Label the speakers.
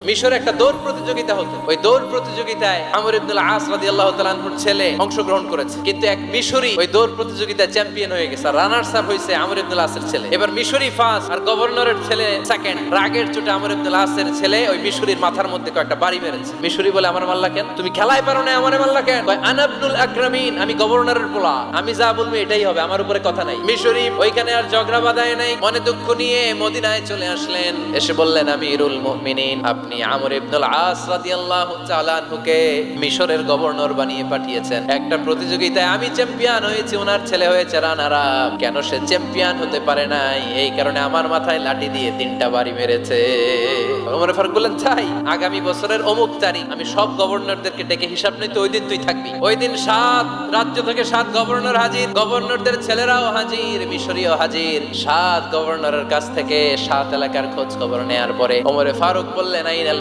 Speaker 1: মিশরে একটা দৌড় প্রতিযোগিতা হতো। ওই দৌড় প্রতিযোগিতায় আমর ইবনুল আস রাদিয়াল্লাহু তাআলা আনহুর ছেলে অংশগ্রহণ করেছে, কিন্তু এক মিশরি ওই দৌড় প্রতিযোগিতায় চ্যাম্পিয়ন হয়ে গেছে। রানার্স আপ হয়েছে আমর ইবনুল আসের ছেলে। এবার মিশরি ফার্স্ট আর গভর্নরের ছেলে সেকেন্ড। রাগের চোটে আমর ইবনুল আসের ছেলে ওই মিশরির মাথার মধ্যে কয়েকটা বাড়ি মেরেছে। মিশরি বলে, আমার মাল্লা কেন? তুমি খেলায় পারো না, আমারে মাল্লা কেন? কয়, আনা ইবনুল আকরামিন, আমি গভর্নরের পোলা, আমি যা বলবো এটাই হবে, আমার উপরে কথা নাই। মিশরি ওইখানে আর ঝগড়া বাঁধায় নাই, মনে দুঃখ নিয়ে মদিনায় চলে আসলেন। এসে বললেন, আমিরুল মুমিনিন, আপনি আমর ইবনুল আস রাদিয়াল্লাহু তাআলা আনহুকে মিশরের গভর্নর বানিয়ে পাঠিয়েছেন। একটা প্রতিযোগিতায় আমি চ্যাম্পিয়ন হয়েছি, ওনার ছেলে হয়েছে রানার আপ। কেন সে চ্যাম্পিয়ন হতে পারে নাই? এই কারণে আমার মাথায় লাঠি দিয়ে 3টা বাড়ি মেরেছে। ওমর ফারুক বললেন, তাই আগামী বছরের অমুক তারিখ আমি সব গভর্নরদেরকে ডেকে হিসাব নিতে, ওই দিন তুই থাকবি। ওই দিন 7 রাজ্য থেকে 7 গভর্নর হাজির, গভর্নরদের ছেলেরাও হাজির, মিশরীয় হাজির। 7 গভর্নরের কাছ থেকে 7 এলাকার খোঁজ খবর নেয়ার পরে ওমর ফারুক বললেন, আইনাল